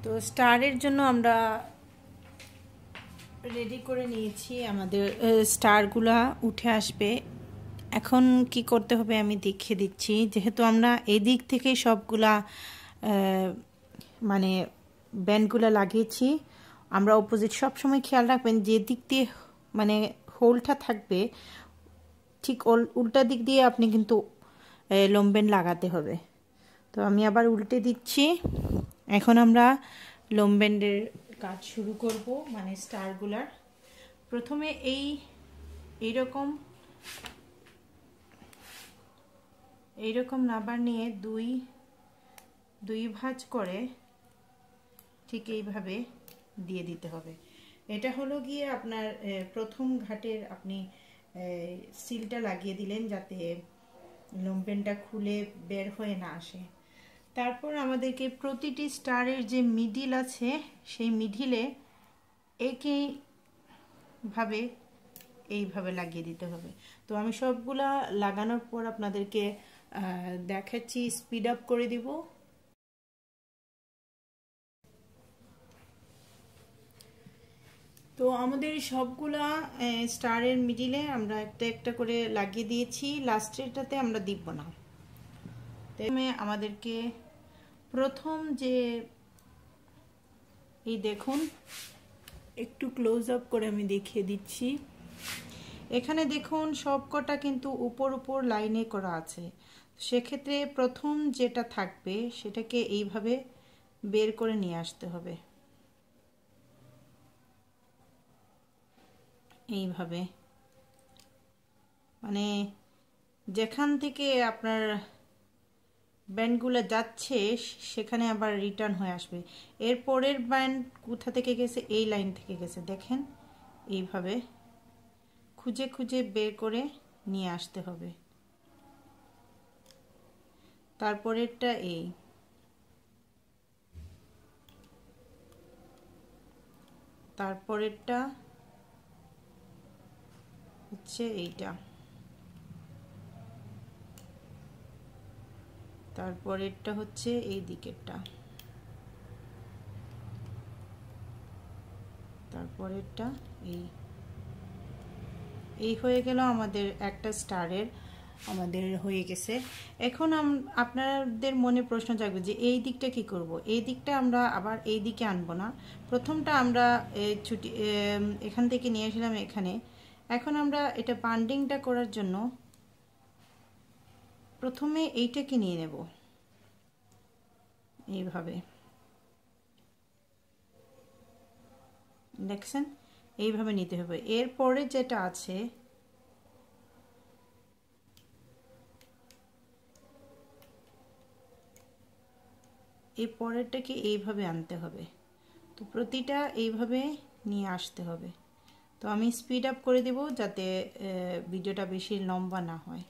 তো স্টারের জন্য আমরা রেডি করে নিয়েছি, আমাদের স্টারগুলা উঠে আসবে। এখন কি করতে হবে আমি দেখিয়ে দিচ্ছি। যেহেতু আমরা এই দিক থেকে সবগুলা মানে ব্যান্ডগুলা লাগিয়েছি, আমরা অপোজিট সবসময় খেয়াল রাখবেন যে দিক দিয়ে মানে হোলটা থাকবে ঠিক উল্টা দিক দিয়ে আপনি কিন্তু লোমব্যান্ড লাগাতে হবে। তো আমি আবার উল্টে দিচ্ছি। এখন আমরা লোমব্যান্ডের কাজ শুরু করব, মানে স্টারগুলার। প্রথমে এইরকম রাবার নিয়ে দুই ভাঁজ করে ঠিক এইভাবে দিয়ে দিতে হবে। এটা হলো গিয়ে আপনার প্রথম ঘাটের আপনি সিলটা লাগিয়ে দিলেন যাতে লোমব্যান্ডটা খুলে বের হয়ে না আসে। তারপর আমাদেরকে প্রতিটি স্টারের যে মিডিল আছে সেই মিডিলে এইভাবে লাগিয়ে দিতে হবে। তো আমি সবগুলা লাগানোর পর আপনাদেরকে দেখাচ্ছি, স্পিড আপ করে দিব। তো আমাদের সবগুলা স্টারের মিডিলে আমরা একটা একটা করে লাগিয়ে দিয়েছি, লাস্টেরটাতে আমরা দিব না। আমাদেরকে প্রথম যে এই দেখুন, একটু ক্লোজ আপ করে আমি দেখিয়ে দিচ্ছি। এখানে দেখুন সবকটা কিন্তু উপর লাইনে করা আছে। সেক্ষেত্রে প্রথম যেটা থাকবে সেটাকে এইভাবে বের করে নিয়ে আসতে হবে, এইভাবে, মানে যেখান থেকে আপনার ব্যান্ডগুলো যাচ্ছে সেখানে আবার রিটার্ন হয়ে আসবে। এর পরের ব্যান্ড কোথা থেকে গেছে, এই লাইন থেকে গেছে, দেখেন এইভাবে খুঁজে খুঁজে বের করে নিয়ে আসতে হবে। তারপরেরটা তারপরেরটা হচ্ছে এইটা, তারপরেরটা হচ্ছে এই দিকেরটা, তারপরেরটা এই হয়ে গেল আমাদের একটা স্টারের আমাদের হয়ে গেছে। এখন আপনাদের মনে প্রশ্ন জাগবে যে এই দিকটা কি করব। এই দিকটা আমরা আবার এই দিকে আনবো না। প্রথমটা আমরা এখান থেকে নিয়ে আসলাম এখানে। এখন আমরা এটা বান্ডিংটা করার জন্য প্রথমে এইটাকে নিয়ে নেব, এইভাবে দেখছেন, এইভাবে নিতে হবে। এরপরে যেটা আছে এই পরেরটাকে এইভাবে আনতে হবে। তো প্রতিটা এইভাবে নিয়ে আসতে হবে। তো আমি স্পিড আপ করে দেব যাতে ভিডিওটা বেশি লম্বা না হয়।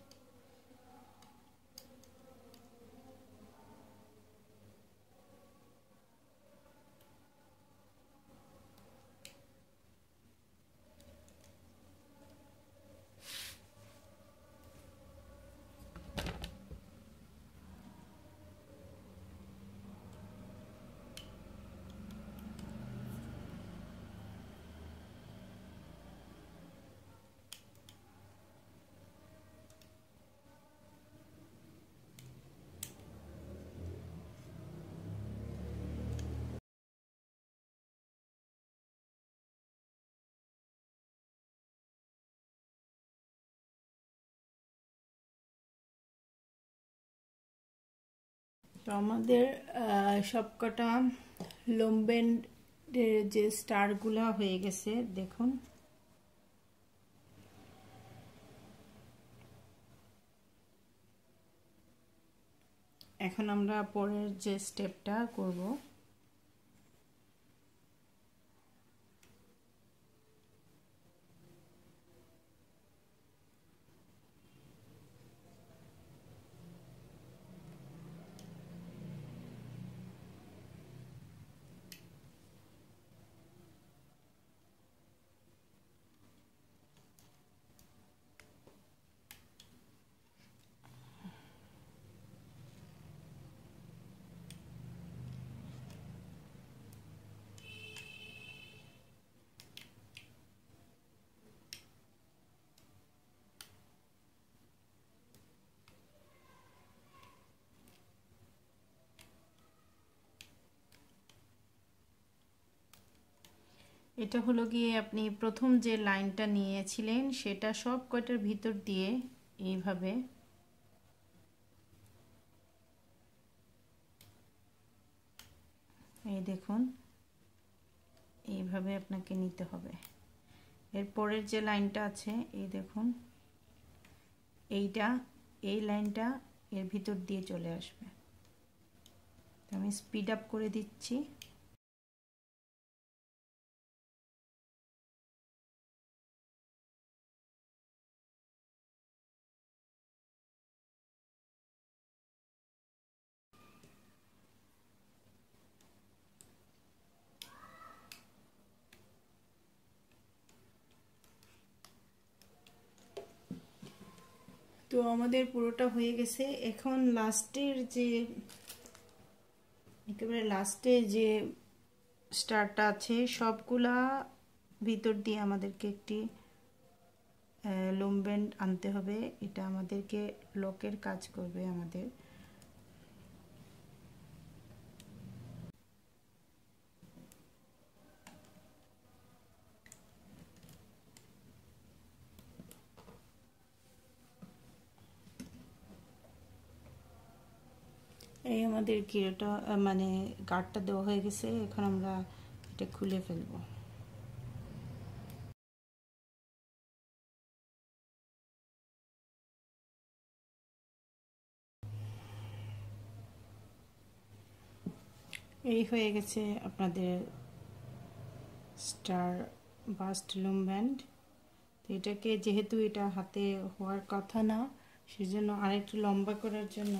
তো আমাদের সবকটা লোমব্যান্ডের যে স্টারগুলা হয়ে গেছে দেখুন। এখন আমরা পরের যে স্টেপটা করব, এটা হলো গিয়ে আপনি প্রথম যে লাইনটা নিয়েছিলেন সেটা সব কয়টার ভিতর দিয়ে এইভাবে এই দেখুন এইভাবে আপনাকে নিতে হবে। এর পরের যে লাইনটা আছে এই দেখুন এই লাইনটা এর ভিতর দিয়ে চলে আসবে। আমি স্পিড আপ করে দিচ্ছি। তো আমাদের পুরোটা হয়ে গেছে। এখন লাস্টের যে একেবারে লাস্টে যে স্টারটা আছে সবগুলা ভিতর দিয়ে আমাদেরকে একটি লুম ব্যান্ড আনতে হবে। এটা আমাদেরকে লকের কাজ করবে আমাদের। এই আমাদের গিরোটা মানে গার্ডটা দেওয়া হয়ে গেছে। এখন আমরা এটা খুলে ফেলবো। এই হয়ে গেছে আপনাদের স্টার বাস্ট লুম ব্যান্ড। তো এটাকে যেহেতু এটা হাতে হওয়ার কথা না সেজন্য আরেকটু লম্বা করার জন্য